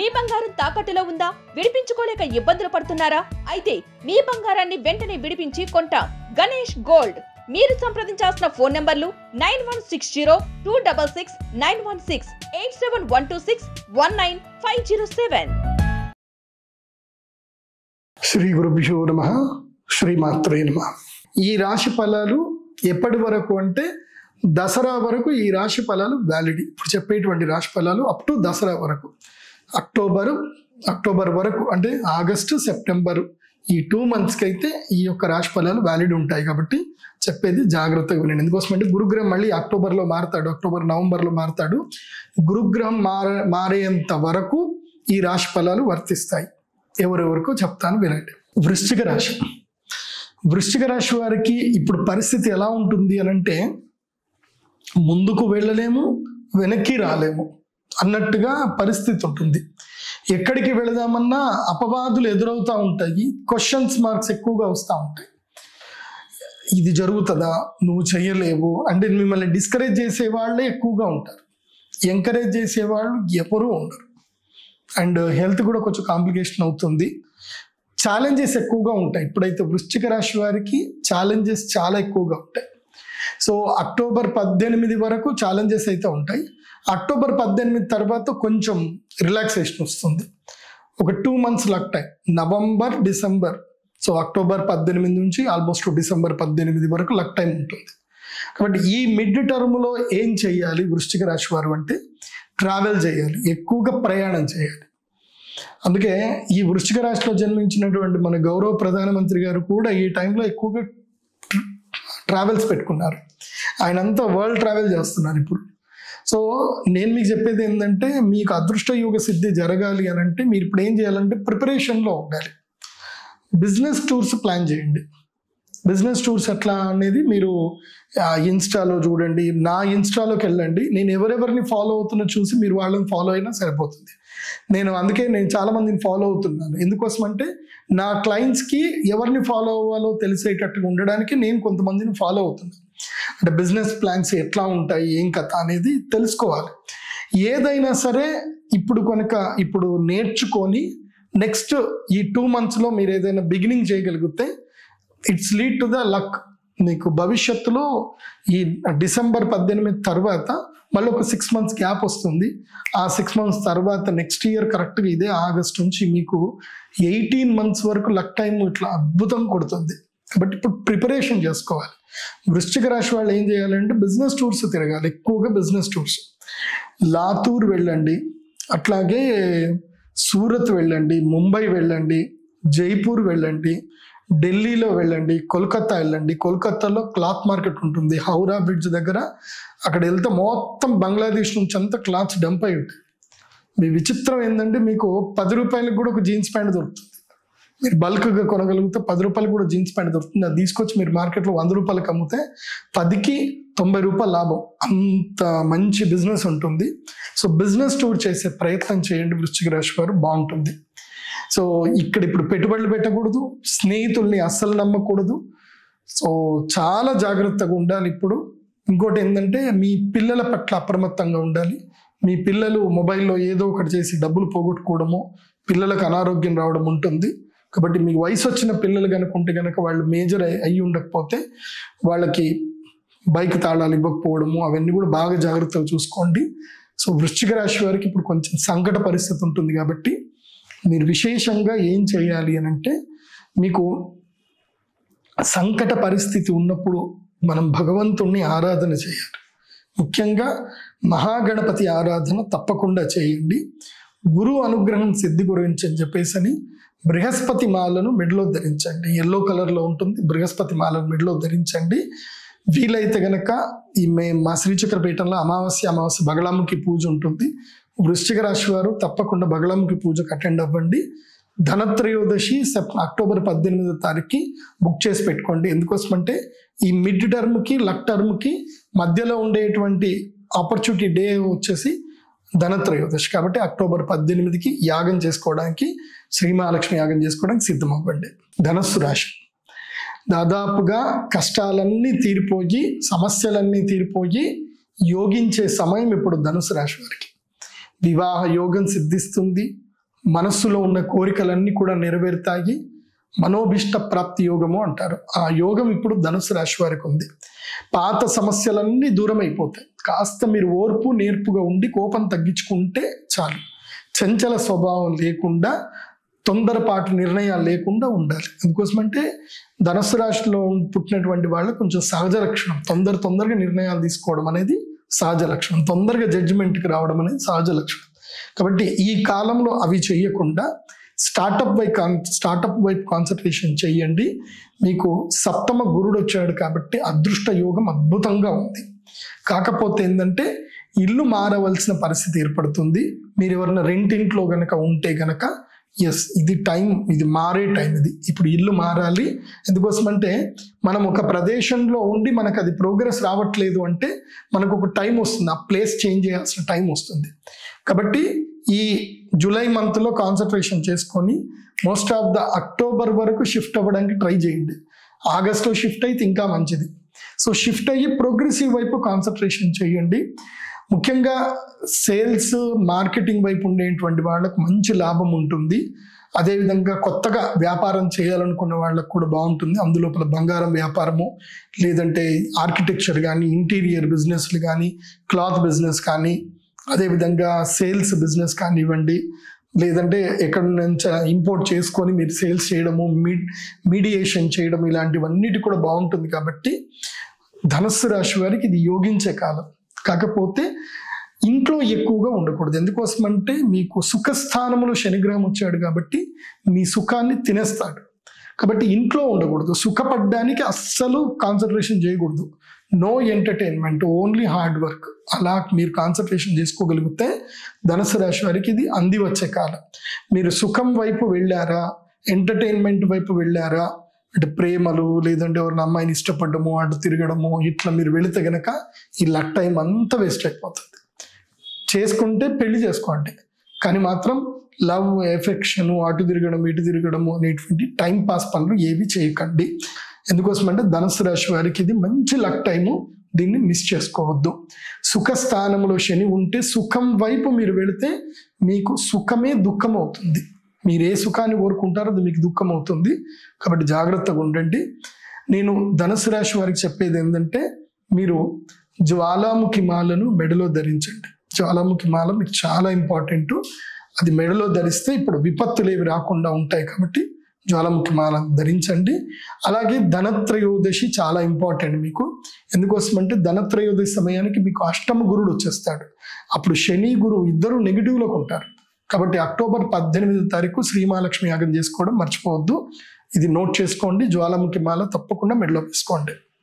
మీ బంగారం తాకట్టులో ఉందా? విడిపించుకోలేక ఇబ్బందులు పడుతున్నారా? అయితే మీ బంగారాన్ని వెంటనే విడిపించి కొంటాం. గణేష్ గోల్డ్. మీరు సంప్రదించాల్సిన ఫోన్ నంబర్లు 9160 266 916 87126 19507. శ్రీ గురుభ్యో నమః. శ్రీమాత్రే నమః. ఈ రాశి ఫలాలు ఎప్పటి వరకు అంటే దసరా వరకు ఈ రాశి ఫలాలు వ్యాలిడ్. ఇప్పుడు చెప్పేటువంటి రాశి ఫలాలు అప్ టు దసరా వరకు, అక్టోబర్ వరకు, అంటే ఆగస్టు సెప్టెంబర్ ఈ 2 monthsకి అయితే ఈ యొక్క రాశి ఫలాలు వ్యాలిడ్ ఉంటాయి. కాబట్టి చెప్పేది జాగ్రత్తగా వినండి. ఎందుకోసం అంటే గురుగ్రహం మళ్ళీ అక్టోబర్లో మారుతాడు, నవంబర్లో మారుతాడు. గురుగ్రహం మారేంత వరకు ఈ రాశి ఫలాలు వర్తిస్తాయి. ఎవరెవరికో చెప్తాను, వినండి. వృశ్చిక రాశి వారికి ఇప్పుడు పరిస్థితి ఎలా ఉంటుంది అని అంటే, ముందుకు వెళ్ళలేము, వెనక్కి రాలేము అన్నట్టుగా పరిస్థితి ఉంటుంది. ఎక్కడికి వెళదామన్నా అపవాదులు ఎదురవుతూ ఉంటాయి, క్వశ్చన్స్ మార్క్స్ ఎక్కువగా వస్తూ ఉంటాయి. ఇది జరుగుతుందా, నువ్వు చేయలేవు అంటే మిమ్మల్ని డిస్కరేజ్ చేసే వాళ్ళే ఎక్కువగా ఉంటారు, ఎంకరేజ్ చేసేవాళ్ళు ఎవరూ ఉండరు. అండ్ హెల్త్ కూడా కొంచెం కాంప్లికేషన్ అవుతుంది. ఛాలెంజెస్ ఎక్కువగా ఉంటాయి. ఇప్పుడైతే వృశ్చిక రాశి వారికి ఛాలెంజెస్ చాలా ఎక్కువగా ఉంటాయి. సో అక్టోబర్ 18 వరకు ఛాలెంజెస్ అయితే ఉంటాయి. అక్టోబర్ 18 తర్వాత కొంచెం రిలాక్సేషన్ వస్తుంది. ఒక 2 months luck time, November December. So October 18 నుంచి ఆల్మోస్ట్ డిసెంబర్ 18 వరకు లక్ టైం ఉంటుంది. కాబట్టి ఈ మిడ్ టర్మ్లో ఏం చేయాలి వృశ్చిక రాశి వారు అంటే, ట్రావెల్ చేయాలి, ఎక్కువగా ప్రయాణం చేయాలి. అందుకే ఈ వృశ్చిక రాశిలో జన్మించినటువంటి మన గౌరవ ప్రధానమంత్రి గారు కూడా ఈ టైంలో ఎక్కువగా ట్రావెల్స్ పెట్టుకున్నారు. ఆయన అంతా వరల్డ్ ట్రావెల్ చేస్తున్నారు ఇప్పుడు. సో నేను మీకు చెప్పేది ఏంటంటే, మీకు అదృష్ట యోగ సిద్ధి జరగాలి అని అంటే మీరు ఇప్పుడు ఏం చేయాలంటే ప్రిపరేషన్లో ఉండాలి. బిజినెస్ టూర్స్ ప్లాన్ చేయండి. బిజినెస్ టూర్స్ ఎట్లా అనేది మీరు ఇన్స్టాలో చూడండి, నా ఇన్స్టాలోకి వెళ్ళండి. నేను ఎవరెవరిని ఫాలో అవుతున్నా చూసి మీరు వాళ్ళని ఫాలో అయినా సరిపోతుంది. అందుకే నేను చాలా మందిని ఫాలో అవుతున్నాను. ఎందుకోసం అంటే నా క్లయింట్స్కి ఎవరిని ఫాలో అవ్వాలో తెలిసేటట్టుగా ఉండడానికి నేను కొంతమందిని ఫాలో అవుతున్నాను. అంటే బిజినెస్ ప్లాన్స్ ఎట్లా ఉంటాయి, ఏం కథ అనేది తెలుసుకోవాలి. ఏదైనా సరే ఇప్పుడు నేర్చుకొని నెక్స్ట్ ఈ 2 monthsలో మీరు ఏదైనా బిగినింగ్ చేయగలిగితే it's lead to the luck. మీకు భవిష్యత్తులో ఈ డిసెంబర్ 18 తర్వాత మళ్ళీ ఒక 6 months గ్యాప్ వస్తుంది. ఆ 6 months తర్వాత నెక్స్ట్ ఇయర్ కరెక్ట్గా ఇదే ఆగస్ట్ నుంచి మీకు 18 months వరకు లక్ టైం ఇట్లా అద్భుతం కొడుతుంది. కాబట్టి ఇప్పుడు ప్రిపరేషన్ చేసుకోవాలి. వృశ్చిక రాశి వాళ్ళు ఏం చేయాలంటే బిజినెస్ టూర్స్ తిరగాలి, ఎక్కువగా బిజినెస్ టూర్స్. లాతూర్ వెళ్ళండి, అట్లాగే సూరత్ వెళ్ళండి, ముంబై వెళ్ళండి, జైపూర్ వెళ్ళండి, ఢిల్లీలో వెళ్ళండి, కోల్కతా వెళ్ళండి. కోల్కతాలో క్లాత్ మార్కెట్ ఉంటుంది, హౌరా బ్రిడ్జ్ దగ్గర. అక్కడ వెళ్తే మొత్తం బంగ్లాదేశ్ నుంచి అంతా క్లాత్స్ డంప్ అయి ఉంటాయి. మీ విచిత్రం ఏంటంటే మీకు 10 రూపాయలకు కూడా ఒక జీన్స్ ప్యాంట్ దొరుకుతుంది. మీరు బల్క్గా కొనగలిగితే 10 రూపాయలకు కూడా జీన్స్ ప్యాంట్ దొరుకుతుంది. అది తీసుకొచ్చి మీరు మార్కెట్లో 100 రూపాయలకు అమ్మితే 10కి 90 రూపాయలు లాభం. అంత మంచి బిజినెస్ ఉంటుంది. సో బిజినెస్ టూర్ చేసే ప్రయత్నం చేయండి వృశ్చిక రాశి వారు, బాగుంటుంది. సో ఇప్పుడు పెట్టుబడులు పెట్టకూడదు, స్నేహితుల్ని అస్సలు నమ్మకూడదు. సో చాలా జాగ్రత్తగా ఉండాలి. ఇప్పుడు ఇంకోటి ఏంటంటే మీ పిల్లల పట్ల అప్రమత్తంగా ఉండాలి. మీ పిల్లలు మొబైల్లో ఏదో ఒకటి చేసి డబ్బులు పోగొట్టుకోవడము, పిల్లలకు అనారోగ్యం రావడం ఉంటుంది. కాబట్టి మీకు వయసు వచ్చిన పిల్లలు కనుకుంటే కనుక వాళ్ళు మేజర్ అయ్యి ఉండకపోతే వాళ్ళకి బైక్ తాళాలు ఇవ్వకపోవడము, అవన్నీ కూడా బాగా జాగ్రత్తగా చూసుకోండి. సో వృశ్చిక రాశి వారికి ఇప్పుడు కొంచెం సంకట పరిస్థితి ఉంటుంది. కాబట్టి మీరు విశేషంగా ఏం చేయాలి అని అంటే, మీకు సంకట పరిస్థితి ఉన్నప్పుడు మనం భగవంతుణ్ణి ఆరాధన చేయాలి. ముఖ్యంగా మహాగణపతి ఆరాధన తప్పకుండా చేయండి. గురు అనుగ్రహం సిద్ధి గురించి అని చెప్పేసి బృహస్పతి మాలను మెడలో ధరించండి. ఎల్లో కలర్లో ఉంటుంది, బృహస్పతి మాలను మెడలో ధరించండి. వీలైతే గనక మా శ్రీచక్రపీఠంలో అమావాస్య బగళాముఖి పూజ ఉంటుంది. వృశ్చిక రాశి వారు తప్పకుండా బగళాముఖి పూజకు అటెండ్ అవ్వండి. ధనత్రయోదశి అక్టోబర్ 18వ తారీఖుకి బుక్ చేసి పెట్టుకోండి. ఎందుకోసం అంటే ఈ మిడ్ టర్మ్కి లక్ టర్మ్కి మధ్యలో ఉండేటువంటి ఆపర్చునిటీ డే వచ్చేసి ధనత్రయోదశి. కాబట్టి అక్టోబర్ 18కి యాగం చేసుకోవడానికి, శ్రీ మహాలక్ష్మి యాగం చేసుకోవడానికి సిద్ధమవ్వండి. ధనస్సు రాశి దాదాపుగా కష్టాలన్నీ తీరిపోయి, సమస్యలన్నీ తీరిపోయి యోగించే సమయం ఇప్పుడు ధనుసు రాశి వారికి. వివాహ యోగం సిద్ధిస్తుంది, మనస్సులో ఉన్న కోరికలన్నీ కూడా నెరవేరుతాయి. మనోభిష్ట ప్రాప్తి యోగము అంటారు. ఆ యోగం ఇప్పుడు ధనుసు రాశి వారికి ఉంది. పాత సమస్యలన్నీ దూరం అయిపోతాయి. కాస్త మీరు ఓర్పు నేర్పుగా ఉండి కోపం తగ్గించుకుంటే చాలు. చంచల స్వభావం లేకుండా, తొందరపాటు నిర్ణయాలు లేకుండా ఉండాలి. ఎందుకోసమంటే ధనుసు రాశిలో పుట్టినటువంటి వాళ్ళకు కొంచెం సహజ లక్షణం. తొందరగా నిర్ణయాలు తీసుకోవడం అనేది సహజ లక్షణం. తొందరగా జడ్జిమెంట్కి రావడం అనేది సహజ లక్షణం. కాబట్టి ఈ కాలంలో అవి చేయకుండా స్టార్టప్ వైపు కాన్సన్ట్రేషన్ చేయండి. మీకు సప్తమ గురుడు వచ్చాడు కాబట్టి అదృష్ట యోగం అద్భుతంగా ఉంది. కాకపోతే ఏంటంటే ఇల్లు మారవలసిన పరిస్థితి ఏర్పడుతుంది. మీరు ఎవరైనా రెంటింట్లో గనక ఉంటే గనక ఇది టైం, ఇది మారే టైం. ఇప్పుడు ఇల్లు మారాలి. ఎందుకోసమంటే మనం ఒక ప్రదేశంలో ఉండి మనకు అది ప్రోగ్రెస్ రావట్లేదు అంటే మనకు ఒక టైం వస్తుంది, ఆ ప్లేస్ చేంజ్ చేయాల్సిన టైం వస్తుంది. కాబట్టి ఈ జూలై మంత్లో కాన్సన్ట్రేషన్ చేసుకొని మోస్ట్ ఆఫ్ ద అక్టోబర్ వరకు షిఫ్ట్ అవ్వడానికి ట్రై చేయండి. ఆగస్ట్లో షిఫ్ట్ అయితే ఇంకా మంచిది. సో షిఫ్ట్ అయ్యి ప్రోగ్రెసివ్ వైపు కాన్సన్ట్రేషన్ చేయండి. ముఖ్యంగా సేల్స్ మార్కెటింగ్ వైపు ఉండేటువంటి వాళ్ళకు మంచి లాభం ఉంటుంది. అదేవిధంగా కొత్తగా వ్యాపారం చేయాలనుకున్న వాళ్ళకు కూడా బాగుంటుంది. అందులోపల బంగారం వ్యాపారము, లేదంటే ఆర్కిటెక్చర్ కానీ, ఇంటీరియర్ బిజినెస్లు కానీ, క్లాత్ బిజినెస్ కానీ, అదేవిధంగా సేల్స్ బిజినెస్ కానివ్వండి, లేదంటే ఎక్కడి నుంచి ఇంపోర్ట్ చేసుకొని మీరు సేల్స్ చేయడము, మీడియేషన్ చేయడం, ఇలాంటివన్నిటి కూడా బాగుంటుంది. కాబట్టి ధనుస్సు రాశి వారికి ఇది యోగించే కాలం. కాకపోతే ఇంట్లో ఎక్కువగా ఉండకూడదు. ఎందుకోసమంటే మీకు సుఖస్థానములో శనిగ్రహం వచ్చాడు కాబట్టి మీ సుఖాన్ని తినేస్తాడు. కాబట్టి ఇంట్లో ఉండకూడదు. సుఖపడ్డానికి అస్సలు కాన్సన్ట్రేషన్ చేయకూడదు. No entertainment, only hard work. అలా మీరు కాన్సన్ట్రేషన్ చేసుకోగలిగితే ధనుసు రాశి వారికి ఇది అంది వచ్చే కాలం. మీరు సుఖం వైపు వెళ్ళారా, ఎంటర్టైన్మెంట్ వైపు వెళ్ళారా, అంటే ప్రేమలు, లేదంటే ఎవరిని అమ్మాయిని ఇష్టపడము, అటు తిరగడము, ఇట్లా మీరు వెళితే గనక ఈ లక్ టైం అంతా వేస్ట్ అయిపోతుంది. చేసుకుంటే పెళ్లి చేసుకోండి, కానీ మాత్రం లవ్, ఎఫెక్షన్, అటు తిరగడం ఇటు తిరగడము అనేటువంటి టైం పాస్ పనులు ఏవి చేయకండి. ఎందుకోసమంటే ధనుసు రాశి వారికి ఇది మంచి లక్ టైము. దీన్ని మిస్ చేసుకోవద్దు. సుఖస్థానంలో శని ఉంటే సుఖం వైపు మీరు వెళితే మీకు సుఖమే దుఃఖం అవుతుంది. మీరు ఏ సుఖాన్ని కోరుకుంటారో అది మీకు దుఃఖం అవుతుంది. కాబట్టి జాగ్రత్తగా ఉండండి. నేను ధనుసు రాశి వారికి చెప్పేది ఏంటంటే మీరు జ్వాలాముఖి మాలను మెడలో ధరించండి. జ్వాలాముఖి మాల మీకు చాలా ఇంపార్టెంట్. అది మెడలో ధరిస్తే ఇప్పుడు విపత్తులు ఏవి రాకుండా ఉంటాయి. కాబట్టి జ్వాలాముఖి మాల ధరించండి. అలాగే ధనత్రయోదశి చాలా ఇంపార్టెంట్ మీకు. ఎందుకోసమంటే ధనత్రయోదశి సమయానికి మీకు అష్టమ గురుడు వచ్చేస్తాడు. అప్పుడు శని, గురువు ఇద్దరు నెగిటివ్లోకి ఉంటారు. కాబట్టి అక్టోబర్ 18వ తారీఖు శ్రీమహాలక్ష్మి యాగం చేసుకోవడం మర్చిపోవద్దు. ఇది నోట్ చేసుకోండి. జ్వాలాముఖి మాల తప్పకుండా మెడలో వేసుకోండి.